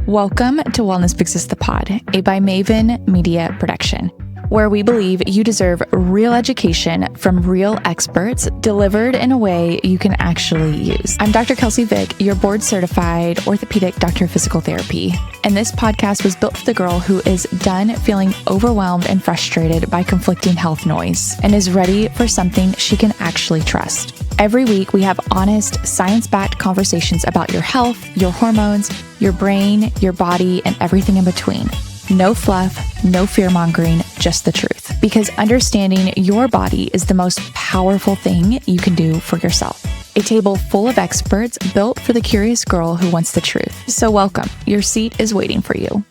Welcome to Wellness Big Sis the Pod, a by Maven media production, where we believe you deserve real education from real experts delivered in a way you can actually use. I'm Dr. Kelsey Vick, your board certified orthopedic doctor of physical therapy. And this podcast was built for the girl who is done feeling overwhelmed and frustrated by conflicting health noise and is ready for something she can actually trust. Every week, we have honest, science-backed conversations about your health, your hormones, your brain, your body, and everything in between. No fluff, no fear-mongering, just the truth. Because understanding your body is the most powerful thing you can do for yourself. A table full of experts built for the curious girl who wants the truth. So welcome. Your seat is waiting for you.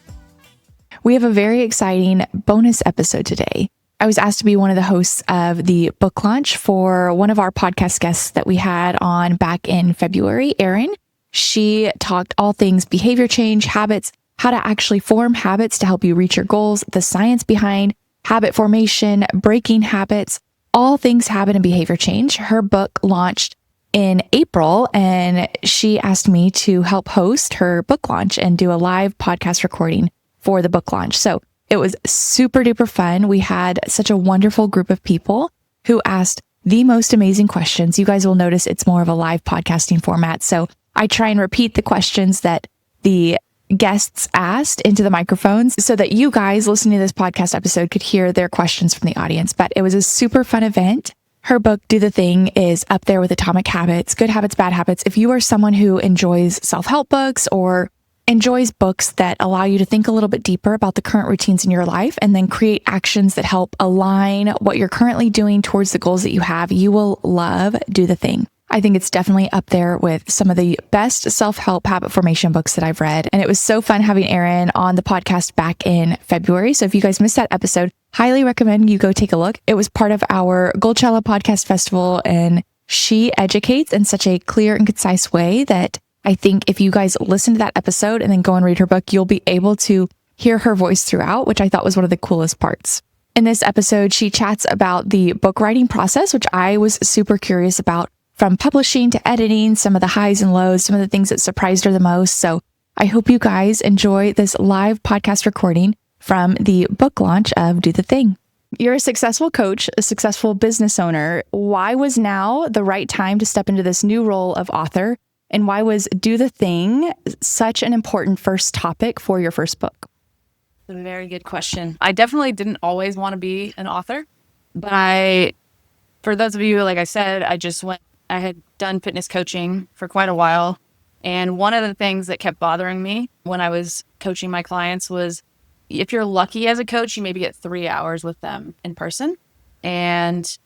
We have a very exciting bonus episode today. I was asked to be one of the hosts of the book launch for one of our podcast guests that we had on back in February, Erin. She talked all things behavior change, habits, how to actually form habits to help you reach your goals, the science behind habit formation, breaking habits, all things habit and behavior change. Her book launched in April, and she asked me to help host her book launch and do a live podcast recording for the book launch. So it was super duper fun. We had such a wonderful group of people who asked the most amazing questions. You guys will notice it's more of a live podcasting format. So I try and repeat the questions that the guests asked into the microphones so that you guys listening to this podcast episode could hear their questions from the audience. But it was a super fun event. Her book, Do the Thing, is up there with Atomic Habits, Good Habits, Bad Habits. If you are someone who enjoys self-help books or enjoys books that allow you to think a little bit deeper about the current routines in your life and then create actions that help align what you're currently doing towards the goals that you have, you will love Do the Thing. I think it's definitely up there with some of the best self-help habit formation books that I've read. And it was so fun having Erin on the podcast back in February. So if you guys missed that episode, highly recommend you go take a look. It was part of our Goldcella Podcast Festival, and she educates in such a clear and concise way that I think if you guys listen to that episode and then go and read her book, you'll be able to hear her voice throughout, which I thought was one of the coolest parts. In this episode, she chats about the book writing process, which I was super curious about, from publishing to editing, some of the highs and lows, some of the things that surprised her the most. So I hope you guys enjoy this live podcast recording from the book launch of Do the Thing. You're a successful coach, a successful business owner. Why was now the right time to step into this new role of author? And why was Do the Thing such an important first topic for your first book? A very good question. I definitely didn't always want to be an author, but for those of you, like I said, I had done fitness coaching for quite a while. And one of the things that kept bothering me when I was coaching my clients was, if you're lucky as a coach, you maybe get 3 hours with them in person. And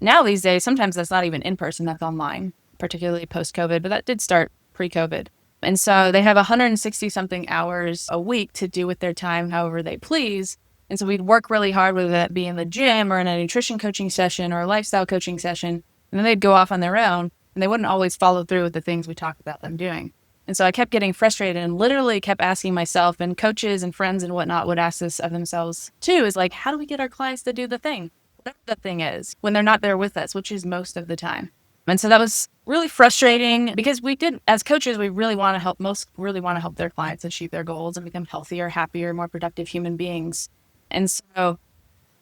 now these days, sometimes that's not even in person, that's online, particularly post-COVID, but that did start pre-COVID. And so they have 160 something hours a week to do with their time however they please. And so we'd work really hard, whether that be in the gym or in a nutrition coaching session or a lifestyle coaching session. And then they'd go off on their own, and they wouldn't always follow through with the things we talked about them doing. And so I kept getting frustrated and literally kept asking myself, and coaches and friends and whatnot would ask this of themselves too, is like, how do we get our clients to do the thing? Whatever the thing is, when they're not there with us, which is most of the time. And so that was really frustrating because as coaches, we really want to help their clients achieve their goals and become healthier, happier, more productive human beings. And so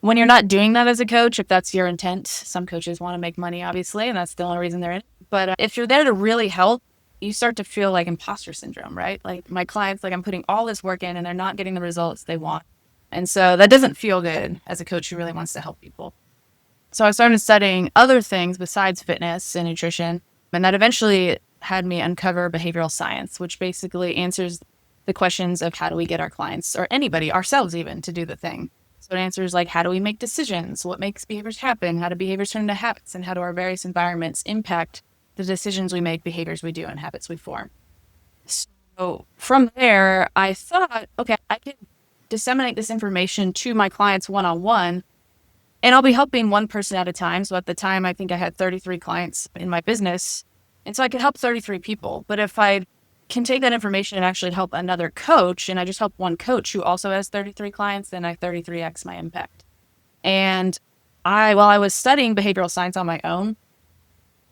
when you're not doing that as a coach, if that's your intent, some coaches want to make money, obviously, and that's the only reason they're in it. But if you're there to really help, you start to feel like imposter syndrome, right? Like my clients, like I'm putting all this work in and they're not getting the results they want. And so that doesn't feel good as a coach who really wants to help people. So I started studying other things besides fitness and nutrition, and that eventually had me uncover behavioral science, which basically answers the questions of how do we get our clients, or anybody, ourselves even, to do the thing. So it answers like, how do we make decisions? What makes behaviors happen? How do behaviors turn into habits? And how do our various environments impact the decisions we make, behaviors we do, and habits we form? So from there, I thought, okay, I can disseminate this information to my clients one-on-one, and I'll be helping one person at a time. So at the time, I think I had 33 clients in my business. And so I could help 33 people. But if I can take that information and actually help another coach, and I just help one coach who also has 33 clients, then I 33x my impact. And while I was studying behavioral science on my own,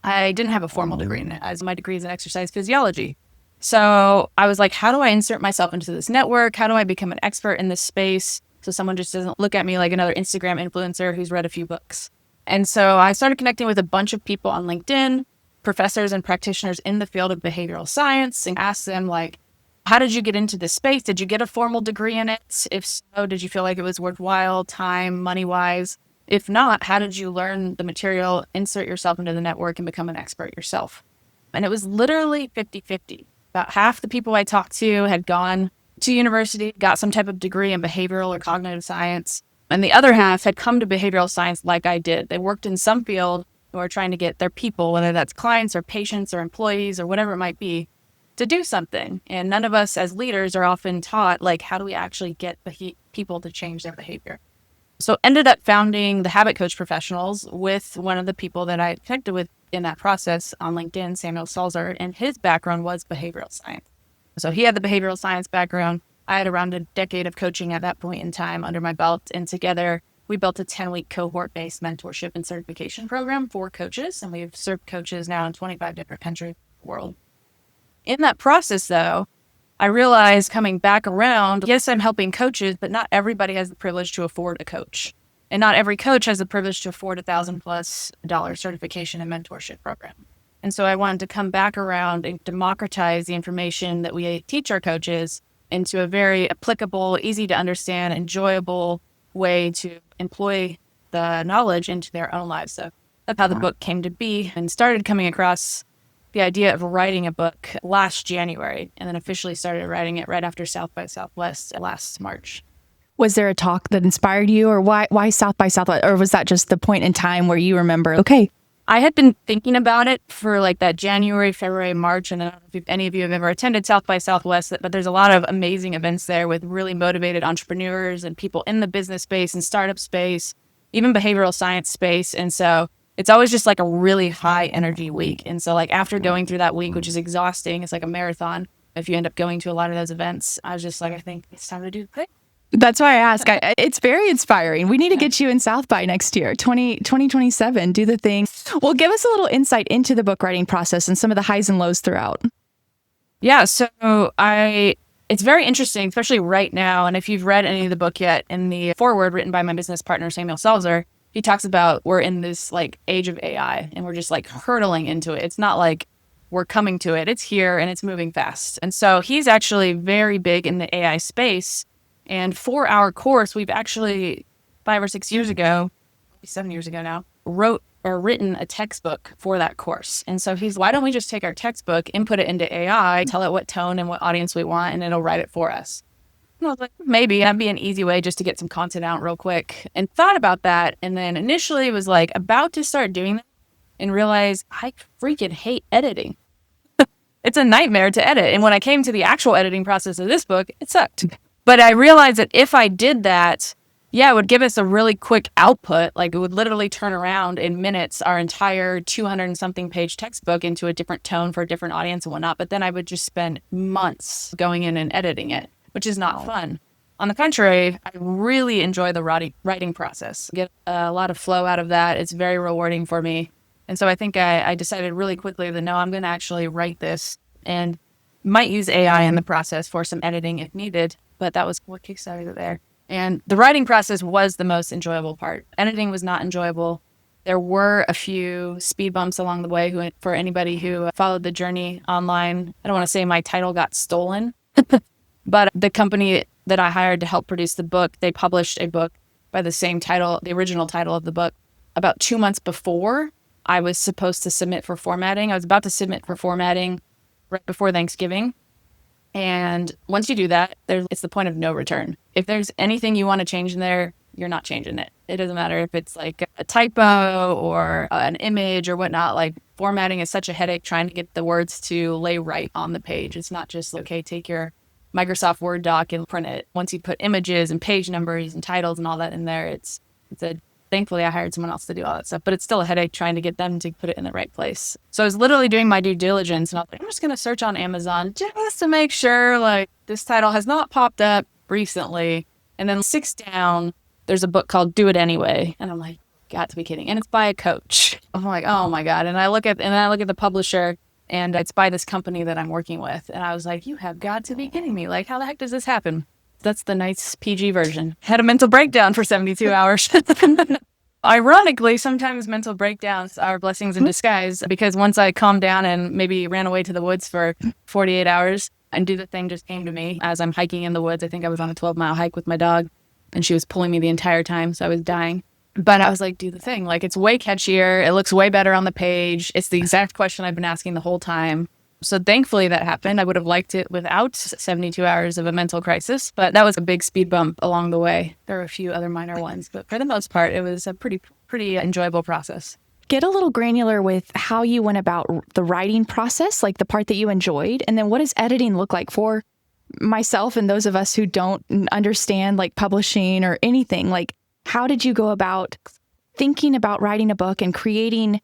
I didn't have a formal degree in it, as my degree is in exercise physiology. So I was like, how do I insert myself into this network? How do I become an expert in this space so someone just doesn't look at me like another Instagram influencer who's read a few books? And so I started connecting with a bunch of people on LinkedIn, professors and practitioners in the field of behavioral science, and asked them, like, how did you get into this space? Did you get a formal degree in it? If so, did you feel like it was worthwhile, time, money-wise? If not, how did you learn the material, insert yourself into the network, and become an expert yourself? And it was literally 50-50. About half the people I talked to had gone to university, got some type of degree in behavioral or cognitive science, and the other half had come to behavioral science like I did. They worked in some field or are trying to get their people, whether that's clients or patients or employees or whatever it might be, to do something. And none of us as leaders are often taught, like, how do we actually get people to change their behavior? So ended up founding the Habit Coach Professionals with one of the people that I connected with in that process on LinkedIn, Samuel Salzer, and his background was behavioral science. So he had the behavioral science background. I had around a decade of coaching at that point in time under my belt. And together we built a 10-week cohort-based mentorship and certification program for coaches. And we've served coaches now in 25 different countries in the world. In that process, though, I realized coming back around, yes, I'm helping coaches, but not everybody has the privilege to afford a coach. And not every coach has the privilege to afford $1,000+ certification and mentorship program. And so I wanted to come back around and democratize the information that we teach our coaches into a very applicable, easy to understand, enjoyable way to employ the knowledge into their own lives. So that's how the book came to be, and started coming across the idea of writing a book last January, and then officially started writing it right after South by Southwest last March. Was there a talk that inspired you, or why South by Southwest? Or was that just the point in time where you remember, okay? I had been thinking about it for like that January, February, March, and I don't know if any of you have ever attended South by Southwest, but there's a lot of amazing events there with really motivated entrepreneurs and people in the business space and startup space, even behavioral science space. And so it's always just like a really high energy week. And so like after going through that week, which is exhausting, it's like a marathon. If you end up going to a lot of those events, I was just like, I think it's time to do the thing. That's why I ask. It's very inspiring. We need to get you in South by next year, 2027. Do the thing. Well, give us a little insight into the book writing process and some of the highs and lows throughout. Yeah, so it's very interesting, especially right now. And if you've read any of the book yet, in the foreword written by my business partner, Samuel Salzer, he talks about we're in this like age of AI and we're just like hurtling into it. It's not like we're coming to it. It's here and it's moving fast. And so he's actually very big in the AI space. And for our course, we've actually 5 or 6 years ago, 7 years ago now, written a textbook for that course. And so why don't we just take our textbook, input it into AI, tell it what tone and what audience we want, and it'll write it for us. And I was like, maybe that'd be an easy way just to get some content out real quick. And thought about that. And then initially was like about to start doing that and realized I freaking hate editing. It's a nightmare to edit. And when I came to the actual editing process of this book, it sucked. But I realized that if I did that, it would give us a really quick output. Like it would literally turn around in minutes our entire 200 and something page textbook into a different tone for a different audience and whatnot. But then I would just spend months going in and editing it, which is not fun. On the contrary, I really enjoy the writing process. Get a lot of flow out of that. It's very rewarding for me. And so I think I decided really quickly that no, I'm going to actually write this and might use AI in the process for some editing if needed. But that was what kickstarted it there. And the writing process was the most enjoyable part. Editing was not enjoyable. There were a few speed bumps along the way for anybody who followed the journey online. I don't want to say my title got stolen, but the company that I hired to help produce the book, they published a book by the same title, the original title of the book, about 2 months before I was supposed to submit for formatting. I was about to submit for formatting right before Thanksgiving. And once you do that, it's the point of no return. If there's anything you want to change in there, you're not changing it. It doesn't matter if it's like a typo or an image or whatnot. Like formatting is such a headache trying to get the words to lay right on the page. It's not just, okay, take your Microsoft Word doc and print it. Once you put images and page numbers and titles and all that in there, thankfully I hired someone else to do all that stuff, but it's still a headache trying to get them to put it in the right place. So I was literally doing my due diligence and I was like, I'm just going to search on Amazon just to make sure like this title has not popped up recently. And then 6 down, there's a book called Do It Anyway. And I'm like, got to be kidding. And it's by a coach. I'm like, oh my God. And I look at the publisher And it's by this company that I'm working with. And I was like, you have got to be kidding me. Like, how the heck does this happen? That's the nice PG version. Had a mental breakdown for 72 hours. Ironically, sometimes mental breakdowns are blessings in disguise, because once I calmed down and maybe ran away to the woods for 48 hours, and do the thing just came to me as I'm hiking in the woods. I think I was on a 12-mile hike with my dog, and she was pulling me the entire time, so I was dying. But I was like, do the thing. Like, it's way catchier. It looks way better on the page. It's the exact question I've been asking the whole time. So thankfully that happened. I would have liked it without 72 hours of a mental crisis, but that was a big speed bump along the way. There were a few other minor ones, but for the most part, it was a pretty enjoyable process. Get a little granular with how you went about the writing process, like the part that you enjoyed. And then what does editing look like for myself and those of us who don't understand like publishing or anything? Like, how did you go about thinking about writing a book and creating?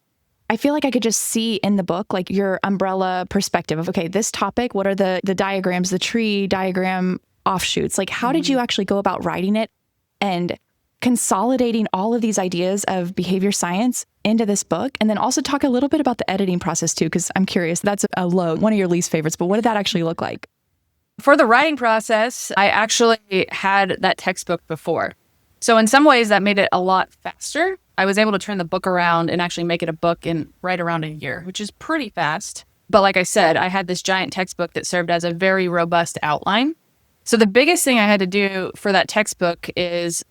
I feel like I could just see in the book, like your umbrella perspective of, okay, this topic, what are the diagrams, the tree diagram offshoots? Like, how did you actually go about writing it and consolidating all of these ideas of behavior science into this book? And then also talk a little bit about the editing process too, because I'm curious, that's one of your least favorites, but what did that actually look like? For the writing process, I actually had that textbook before. So in some ways that made it a lot faster. I was able to turn the book around and actually make it a book in right around a year, which is pretty fast. But like I said, I had this giant textbook that served as a very robust outline. So the biggest thing I had to do for that textbook is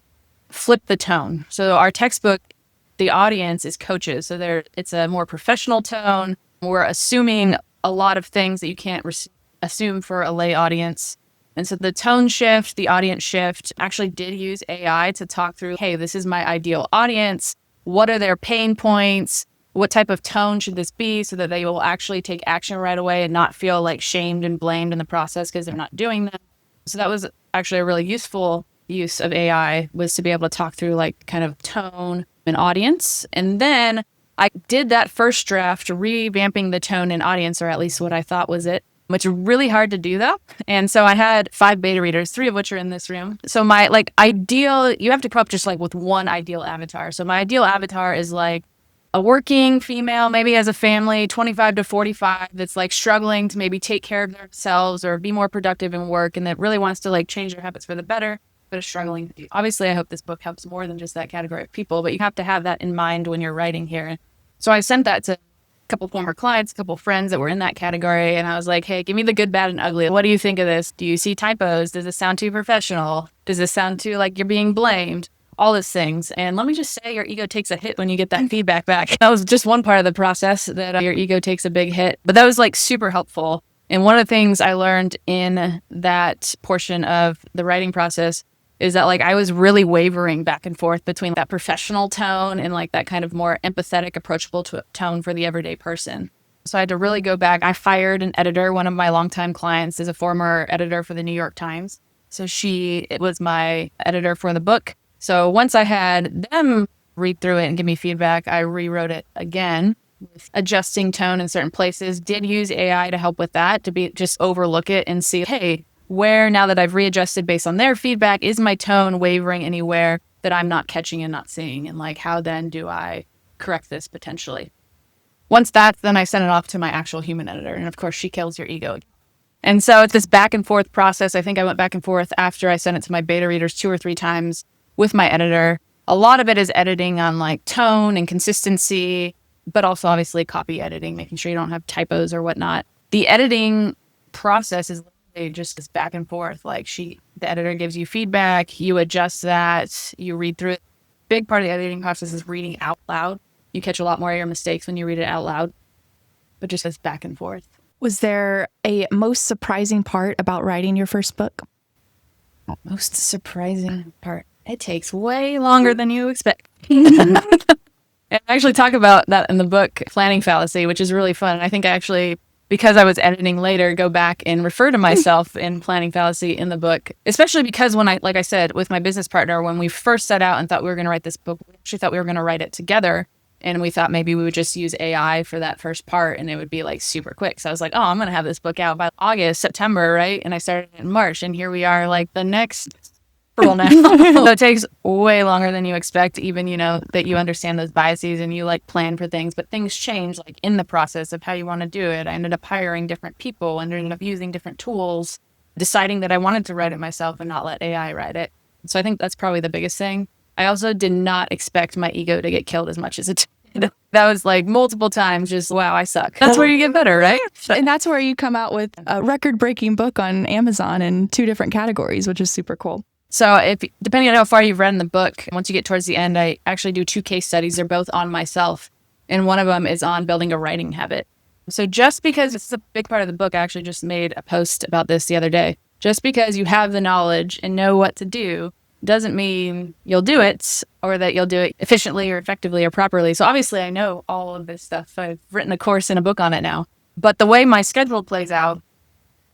flip the tone. So our textbook, the audience is coaches. So it's a more professional tone. We're assuming a lot of things that you can't assume for a lay audience. And so the tone shift, the audience shift, actually did use AI to talk through, hey, this is my ideal audience. What are their pain points? What type of tone should this be so that they will actually take action right away and not feel like shamed and blamed in the process because they're not doing that? So that was actually a really useful use of AI, was to be able to talk through like kind of tone and audience. And then I did that first draft, revamping the tone and audience, or at least what I thought was it, which is really hard to do though. And so I had 5 beta readers, 3 of which are in this room. So my ideal, you have to come up just like with one ideal avatar. So my ideal avatar is like a working female, maybe has a family, 25 to 45, that's like struggling to maybe take care of themselves or be more productive in work, and that really wants to like change their habits for the better, but is struggling to do. Obviously, I hope this book helps more than just that category of people, but you have to have that in mind when you're writing here. So I sent that to couple former clients, a couple friends that were in that category. And I was like, hey, give me the good, bad, and ugly. What do you think of this? Do you see typos? Does this sound too professional? Does this sound too like you're being blamed? All these things. And let me just say, your ego takes a hit when you get that feedback back. That was just one part of the process, that your ego takes a big hit. But that was like super helpful. And one of the things I learned in that portion of the writing process is that like I was really wavering back and forth between that professional tone and like that kind of more empathetic, approachable tone for the everyday person. So I had to really go back. I fired an editor. One of my longtime clients is a former editor for the New York Times. So it was my editor for the book. So once I had them read through it and give me feedback, I rewrote it again, with adjusting tone in certain places. Did use AI to help with that, to just overlook it and see, hey, where, now that I've readjusted based on their feedback, is my tone wavering anywhere that I'm not catching and not seeing? And like, how then do I correct this potentially? Once that's, then I send it off to my actual human editor. And of course, she kills your ego. And so it's this back and forth process. I think I went back and forth after I sent it to my beta readers 2 or 3 times with my editor. A lot of it is editing on like tone and consistency, but also obviously copy editing, making sure you don't have typos or whatnot. The editing process is just this back and forth. Like the editor gives you feedback, you adjust that, you read through it. Big part of the editing process is reading out loud. You catch a lot more of your mistakes when you read it out loud, but just this back and forth. Was there a most surprising part about writing your first book? Most surprising part. It takes way longer than you expect. I actually talk about that in the book, Planning Fallacy, which is really fun. I think I actually, because I was editing later, go back and refer to myself in Planning Fallacy in the book, especially because when like I said, with my business partner, when we first set out and thought we were going to write this book, we actually thought we were going to write it together. And we thought maybe we would just use AI for that first part and it would be like super quick. So I was like, oh, I'm going to have this book out by August, September, right? And I started in March, and here we are like the next now. So it takes way longer than you expect, even, that you understand those biases and you like plan for things, but things change like in the process of how you want to do it. I ended up hiring different people and ended up using different tools, deciding that I wanted to write it myself and not let AI write it. So I think that's probably the biggest thing. I also did not expect my ego to get killed as much as it did. That was like multiple times just, wow, I suck. That's where you get better, right? And that's where you come out with a record-breaking book on Amazon in 2 different categories, which is super cool. So depending on how far you've read in the book, once you get towards the end, I actually do 2 case studies. They're both on myself. And one of them is on building a writing habit. So just because this is a big part of the book, I actually just made a post about this the other day. Just because you have the knowledge and know what to do doesn't mean you'll do it or that you'll do it efficiently or effectively or properly. So obviously I know all of this stuff. I've written a course and a book on it now. But the way my schedule plays out,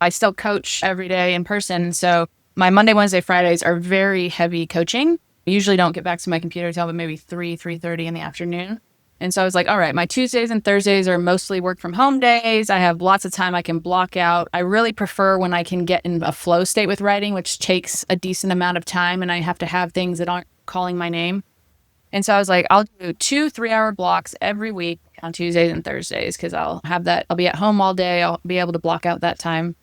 I still coach every day in person. So my Monday, Wednesday, Fridays are very heavy coaching. I usually don't get back to my computer until maybe 3:30 in the afternoon. And so I was like, all right, my Tuesdays and Thursdays are mostly work from home days. I have lots of time I can block out. I really prefer when I can get in a flow state with writing, which takes a decent amount of time and I have to have things that aren't calling my name. And so I was like, I'll do 2 3-hour blocks every week on Tuesdays and Thursdays because I'll be at home all day. I'll be able to block out that time.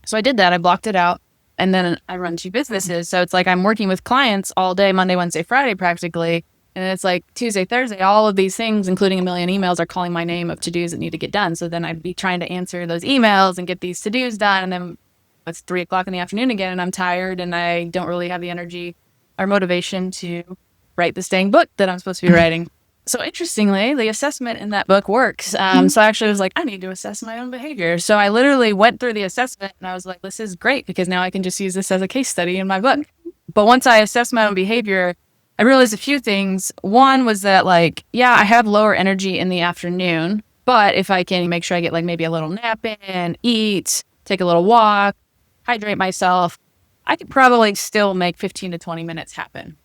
So I did that. I blocked it out. And then I run 2 businesses. So it's like I'm working with clients all day, Monday, Wednesday, Friday practically. And it's like Tuesday, Thursday, all of these things, including a million emails, are calling my name of to-dos that need to get done. So then I'd be trying to answer those emails and get these to-dos done. And then it's 3:00 in the afternoon again, and I'm tired and I don't really have the energy or motivation to write this dang book that I'm supposed to be writing. So interestingly, the assessment in that book works. So I actually was like, I need to assess my own behavior. So I literally went through the assessment and I was like, this is great because now I can just use this as a case study in my book. But once I assessed my own behavior, I realized a few things. One was that I have lower energy in the afternoon, but if I can make sure I get maybe a little nap in, eat, take a little walk, hydrate myself, I could probably still make 15 to 20 minutes happen.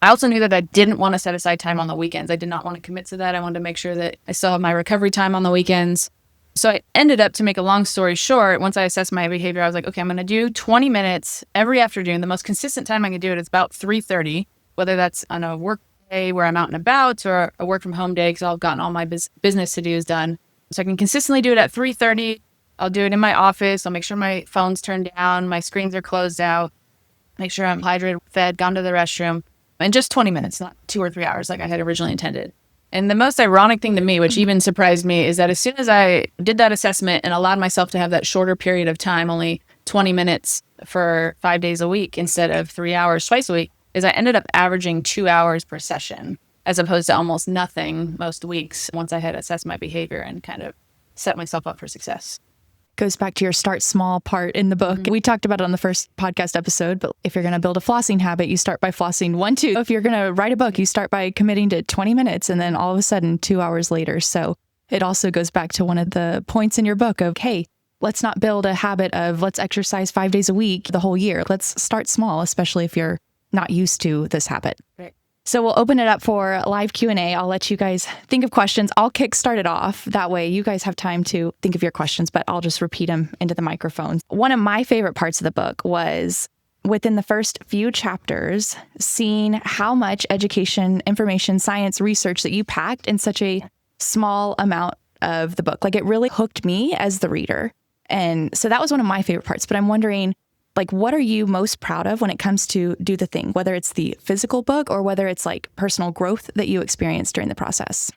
I also knew that I didn't want to set aside time on the weekends. I did not want to commit to that. I wanted to make sure that I still have my recovery time on the weekends. So I ended up, to make a long story short, once I assessed my behavior, I was like, okay, I'm going to do 20 minutes every afternoon. The most consistent time I can do it is about 3:30, whether that's on a work day where I'm out and about or a work from home day because I've gotten all my business to-dos done. So I can consistently do it at 3:30. I'll do it in my office. I'll make sure my phone's turned down, my screens are closed out, make sure I'm hydrated, fed, gone to the restroom. In just 20 minutes, not 2 or 3 hours like I had originally intended. And the most ironic thing to me, which even surprised me, is that as soon as I did that assessment and allowed myself to have that shorter period of time, only 20 minutes for 5 days a week instead of 3 hours twice a week, is I ended up averaging 2 hours per session, as opposed to almost nothing most weeks once I had assessed my behavior and kind of set myself up for success. Goes back to your start small part in the book. Mm-hmm. We talked about it on the first podcast episode, but if you're going to build a flossing habit, you start by flossing 1, 2. If you're going to write a book, you start by committing to 20 minutes and then all of a sudden 2 hours later. So it also goes back to one of the points in your book of, hey, let's not build a habit of let's exercise 5 days a week the whole year. Let's start small, especially if you're not used to this habit. Right. So we'll open it up for live Q&A. I'll let you guys think of questions. I'll kickstart it off. That way you guys have time to think of your questions, but I'll just repeat them into the microphone. One of my favorite parts of the book was within the first few chapters, seeing how much education, information, science, research that you packed in such a small amount of the book. It really hooked me as the reader. And so that was one of my favorite parts, but I'm wondering, what are you most proud of when it comes to Do the Thing, whether it's the physical book or whether it's personal growth that you experienced during the process?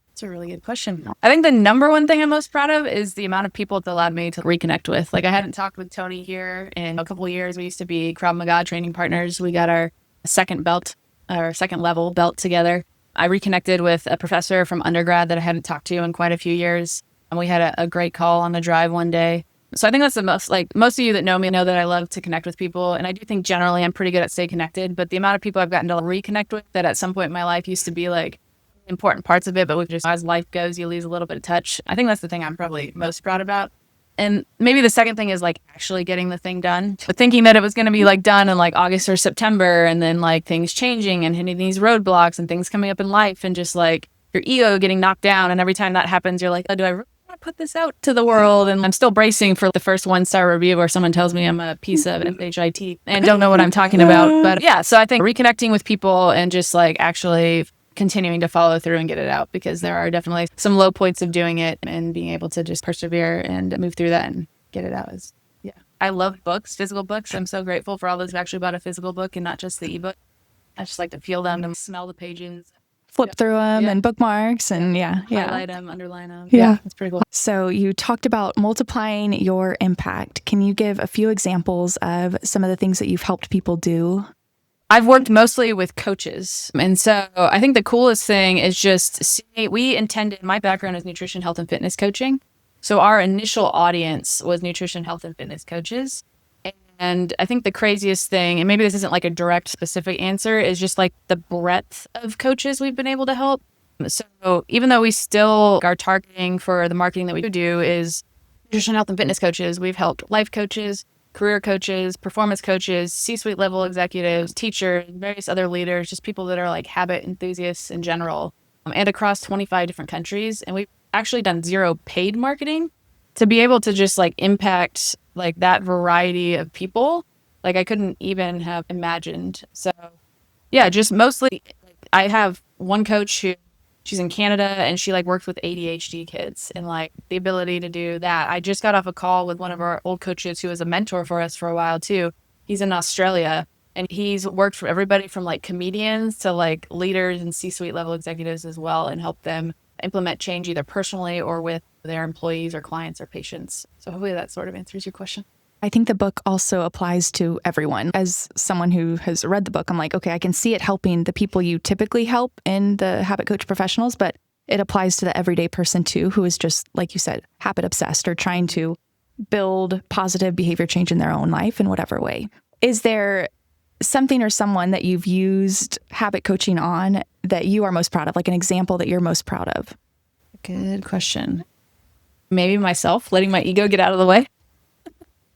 That's a really good question. I think the number one thing I'm most proud of is the amount of people it's allowed me to reconnect with. I hadn't talked with Tony here in a couple of years. We used to be Krav Maga training partners. We got our second level belt together. I reconnected with a professor from undergrad that I hadn't talked to in quite a few years. And we had a great call on the drive one day. So I think that's the most, most of you that know me know that I love to connect with people. And I do think generally I'm pretty good at stay connected, but the amount of people I've gotten to reconnect with that at some point in my life used to be important parts of it, but as life goes, you lose a little bit of touch. I think that's the thing I'm probably most proud about. And maybe the second thing is actually getting the thing done, but thinking that it was going to be done in August or September, and then things changing and hitting these roadblocks and things coming up in life and just your ego getting knocked down. And every time that happens, you're oh, do I really to put this out to the world. And I'm still bracing for the first 1-star review where someone tells me I'm a piece of NYT and don't know what I'm talking about. But yeah, so I think reconnecting with people and just like actually continuing to follow through and get it out, because there are definitely some low points of doing it, and being able to just persevere and move through that and get it out is, yeah. I love books, physical books. I'm so grateful for all those who actually bought a physical book and not just the ebook. I just like to feel them and smell the pages. Flip through them and bookmarks and highlight them, underline them. Yeah, it's pretty cool. So you talked about multiplying your impact. Can you give a few examples of some of the things that you've helped people do? I've worked mostly with coaches. And so I think the coolest thing is just my background is nutrition, health, and fitness coaching. So our initial audience was nutrition, health, and fitness coaches. And I think the craziest thing, and maybe this isn't like a direct specific answer, is just like the breadth of coaches we've been able to help. So even though we still are targeting for the marketing that we do is nutrition, health, and fitness coaches, we've helped life coaches, career coaches, performance coaches, C-suite level executives, teachers, various other leaders, just people that are like habit enthusiasts in general, and across 25 different countries. And we've actually done 0 paid marketing to be able to just like impact like that variety of people. Like I couldn't even have imagined. So yeah, just mostly I have one coach who she's in Canada and she like works with ADHD kids, and like the ability to do that. I just got off a call with one of our old coaches who was a mentor for us for a while too. He's in Australia, and he's worked for everybody from like comedians to like leaders and C-suite level executives as well, and helped them implement change either personally or with their employees or clients or patients. So hopefully that sort of answers your question. I think the book also applies to everyone. As someone who has read the book, I'm like, okay, I can see it helping the people you typically help in the habit coach professionals, but it applies to the everyday person too, who is just, like you said, habit obsessed or trying to build positive behavior change in their own life in whatever way. Is there something or someone that you've used habit coaching on that you are most proud of, like an example that you're most proud of? Good question. Maybe myself, letting my ego get out of the way.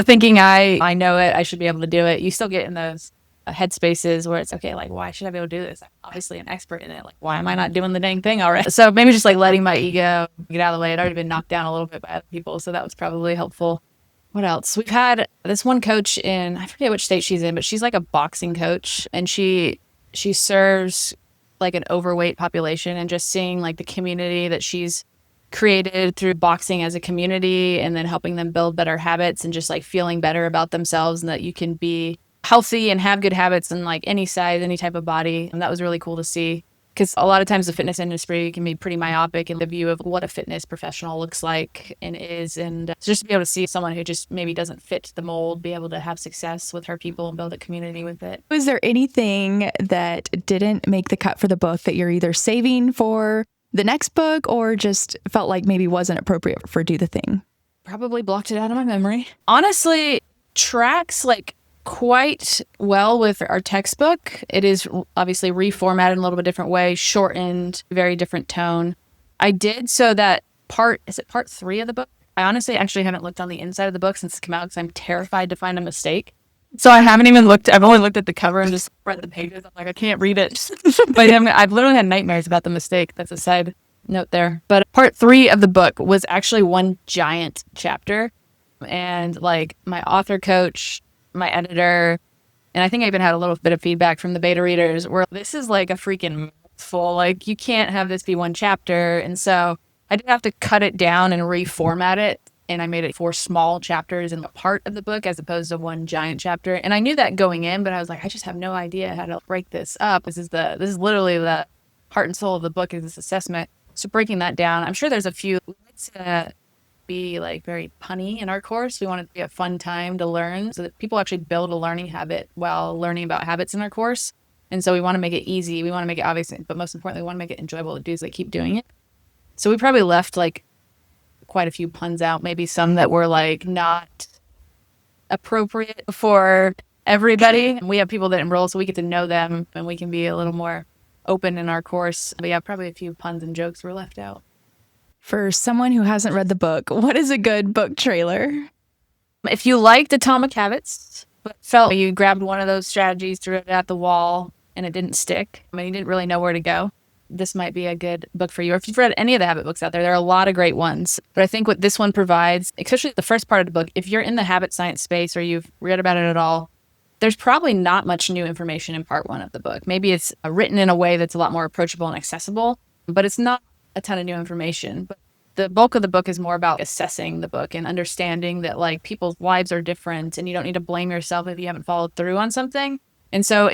Thinking I know it, I should be able to do it. You still get in those headspaces where it's okay, like, why should I be able to do this? I'm obviously an expert in it. Like, why am I not doing the dang thing already? So maybe just like letting my ego get out of the way. It had already been knocked down a little bit by other people, so that was probably helpful. What else? We've had this one coach in, I forget which state she's in, but she's like a boxing coach, and she serves like an overweight population, and just seeing like the community that she's created through boxing as a community, and then helping them build better habits and just like feeling better about themselves, and that you can be healthy and have good habits in like any size, any type of body. And that was really cool to see, because a lot of times the fitness industry can be pretty myopic in the view of what a fitness professional looks like and is. And just to be able to see someone who just maybe doesn't fit the mold be able to have success with her people and build a community with it. Was there anything that didn't make the cut for the book that you're either saving for the next book or just felt like maybe wasn't appropriate for Do the Thing? Probably blocked it out of my memory. Honestly, tracks like quite well with our textbook. It is obviously reformatted in a little bit different way, shortened, very different tone. I did so that part 3 of the book? I honestly actually haven't looked on the inside of the book since it's come out, because I'm terrified to find a mistake. So I haven't even looked. I've only looked at the cover and just read the pages. I'm like, I can't read it. But I've literally had nightmares about the mistake. That's a side note there. But part 3 of the book was actually one giant chapter. And like my author coach, my editor, and I think I even had a little bit of feedback from the beta readers where this is like a freaking mouthful. Like, you can't have this be one chapter. And so I did have to cut it down and reformat it. And I made it 4 small chapters in a part of the book as opposed to one giant chapter. And I knew that going in, but I was like, I just have no idea how to break this up. This is literally the heart and soul of the book, is this assessment. So breaking that down, I'm sure there's a few. We like to be like very punny in our course. We want it to be a fun time to learn, so that people actually build a learning habit while learning about habits in our course. And so we want to make it easy. We want to make it obvious, but most importantly, we want to make it enjoyable to do, so they keep doing it. So we probably left like quite a few puns out, maybe some that were like not appropriate for everybody. We have people that enroll, so we get to know them and we can be a little more open in our course. But yeah, probably a few puns and jokes were left out. For someone who hasn't read the book, what is a good book trailer? If you liked Atomic Habits, but felt you grabbed one of those strategies, threw it at the wall, and it didn't stick, I mean, you didn't really know where to go, this might be a good book for you. Or if you've read any of the habit books out there, there are a lot of great ones. But I think what this one provides, especially the first part of the book, if you're in the habit science space or you've read about it at all, there's probably not much new information in part one of the book. Maybe it's written in a way that's a lot more approachable and accessible, but it's not a ton of new information. But the bulk of the book is more about assessing the book and understanding that like people's lives are different and you don't need to blame yourself if you haven't followed through on something. And so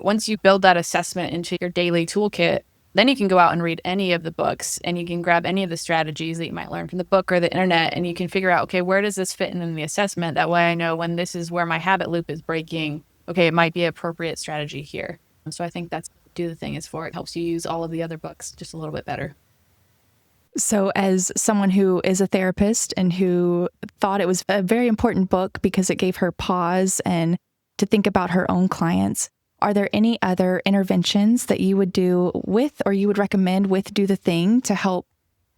once you build that assessment into your daily toolkit, then you can go out and read any of the books and you can grab any of the strategies that you might learn from the book or the internet, and you can figure out, okay, where does this fit in the assessment? That way I know when this is where my habit loop is breaking, okay, it might be an appropriate strategy here. And so I think that's what Do the Thing is for. It helps you use all of the other books just a little bit better. So as someone who is a therapist and who thought it was a very important book because it gave her pause and to think about her own clients, are there any other interventions that you would do with or you would recommend with Do the Thing to help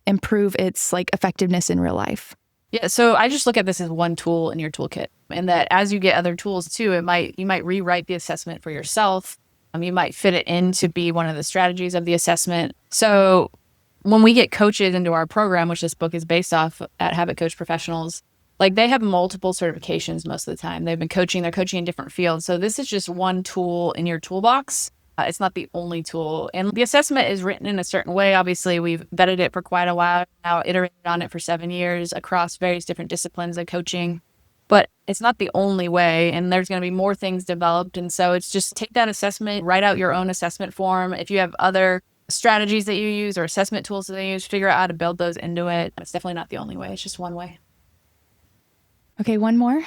improve its like effectiveness in real life? Yeah, so I just look at this as one tool in your toolkit, and that as you get other tools too, you might rewrite the assessment for yourself. You might fit it in to be one of the strategies of the assessment. So when we get coaches into our program, which this book is based off at Habit Coach Professionals, like they have multiple certifications most of the time. They're coaching in different fields. So this is just one tool in your toolbox. It's not the only tool. And the assessment is written in a certain way. Obviously, we've vetted it for quite a while now, iterated on it for 7 years across various different disciplines of coaching. But it's not the only way, and there's going to be more things developed. And so it's just take that assessment, write out your own assessment form. If you have other strategies that you use or assessment tools that you use, figure out how to build those into it. It's definitely not the only way. It's just one way. Okay, one more.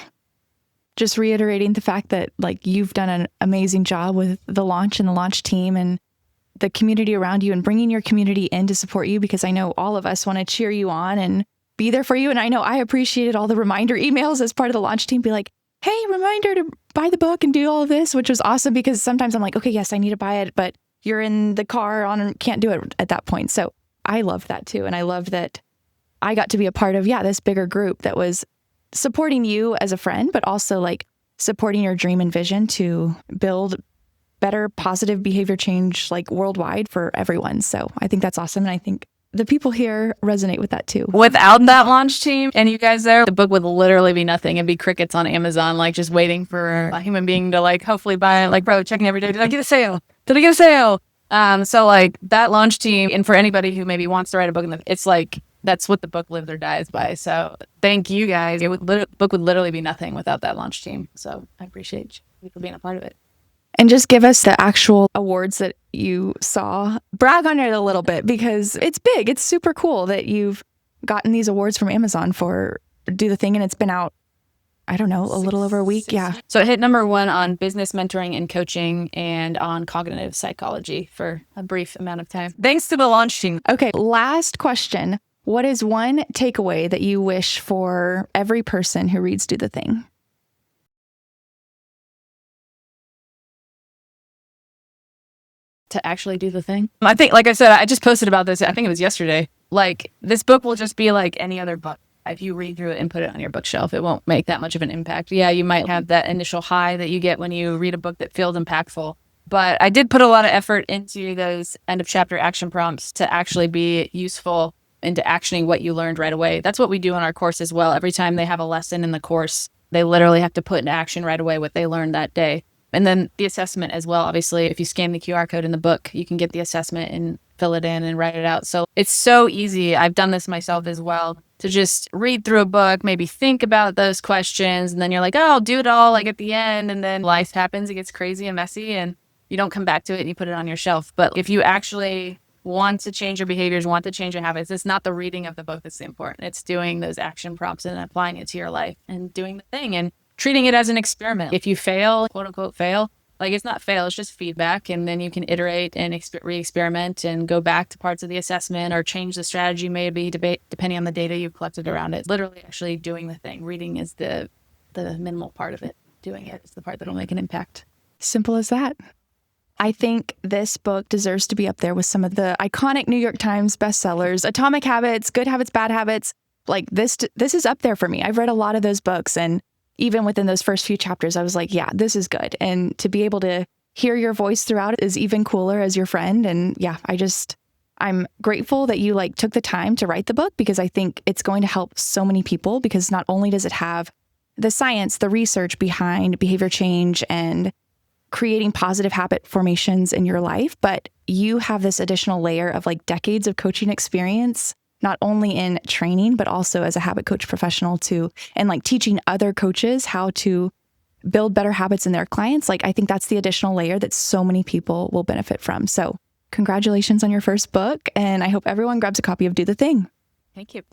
Just reiterating the fact that like you've done an amazing job with the launch and the launch team and the community around you and bringing your community in to support you, because I know all of us want to cheer you on and be there for you. And I know I appreciated all the reminder emails as part of the launch team, be like, hey, reminder to buy the book and do all of this, which was awesome because sometimes I'm like, okay, yes, I need to buy it, but you're in the car and can't do it at that point. So I love that too. And I love that I got to be a part of, this bigger group that was supporting you as a friend, but also like supporting your dream and vision to build better positive behavior change like worldwide for everyone. So I think that's awesome. And I think the people here resonate with that too. Without that launch team and you guys there, the book would literally be nothing. It'd be crickets on Amazon, like just waiting for a human being to like hopefully buy it. Like, bro, checking every day. Did I get a sale? Did I get a sale? So like that launch team, and for anybody who maybe wants to write a book, it's like, that's what the book lives or dies by. So thank you guys. The book would literally be nothing without that launch team. So I appreciate you for being a part of it. And just give us the actual awards that you saw. Brag on it a little bit because it's big. It's super cool that you've gotten these awards from Amazon for Do the Thing. And it's been out, I don't know, a little over a week. Yeah. So it hit number 1 on business mentoring and coaching and on cognitive psychology for a brief amount of time. Thanks to the launch team. Okay. Last question. What is one takeaway that you wish for every person who reads Do the Thing? To actually do the thing. I think, like I said, I just posted about this. I think it was yesterday. Like this book will just be like any other book. If you read through it and put it on your bookshelf, it won't make that much of an impact. Yeah, you might have that initial high that you get when you read a book that feels impactful. But I did put a lot of effort into those end of chapter action prompts to actually be useful into actioning what you learned right away. That's what we do in our course as well. Every time they have a lesson in the course, they literally have to put into action right away what they learned that day. And then the assessment as well. Obviously, if you scan the QR code in the book, you can get the assessment and fill it in and write it out. So it's so easy. I've done this myself as well, to just read through a book, maybe think about those questions, and then you're like, oh, I'll do it all like at the end. And then life happens, it gets crazy and messy, and you don't come back to it and you put it on your shelf. But if you actually want to change your behaviors, want to change your habits, it's not the reading of the book that's important. It's doing those action prompts and applying it to your life and doing the thing and treating it as an experiment. If you fail, quote unquote fail, like it's not fail, it's just feedback. And then you can iterate and re-experiment and go back to parts of the assessment or change the strategy maybe depending on the data you've collected around it. Literally actually doing the thing. Reading is the minimal part of it. Doing it is the part that'll make an impact. Simple as that. I think this book deserves to be up there with some of the iconic New York Times bestsellers, Atomic Habits, Good Habits, Bad Habits. Like this is up there for me. I've read a lot of those books, and even within those first few chapters, I was like, yeah, this is good. And to be able to hear your voice throughout is even cooler as your friend. And yeah, I'm grateful that you took the time to write the book, because I think it's going to help so many people, because not only does it have the science, the research behind behavior change and creating positive habit formations in your life, but you have this additional layer of decades of coaching experience, not only in training, but also as a habit coach professional too, and teaching other coaches how to build better habits in their clients. I think that's the additional layer that so many people will benefit from. So congratulations on your first book. And I hope everyone grabs a copy of Do the Thing. Thank you.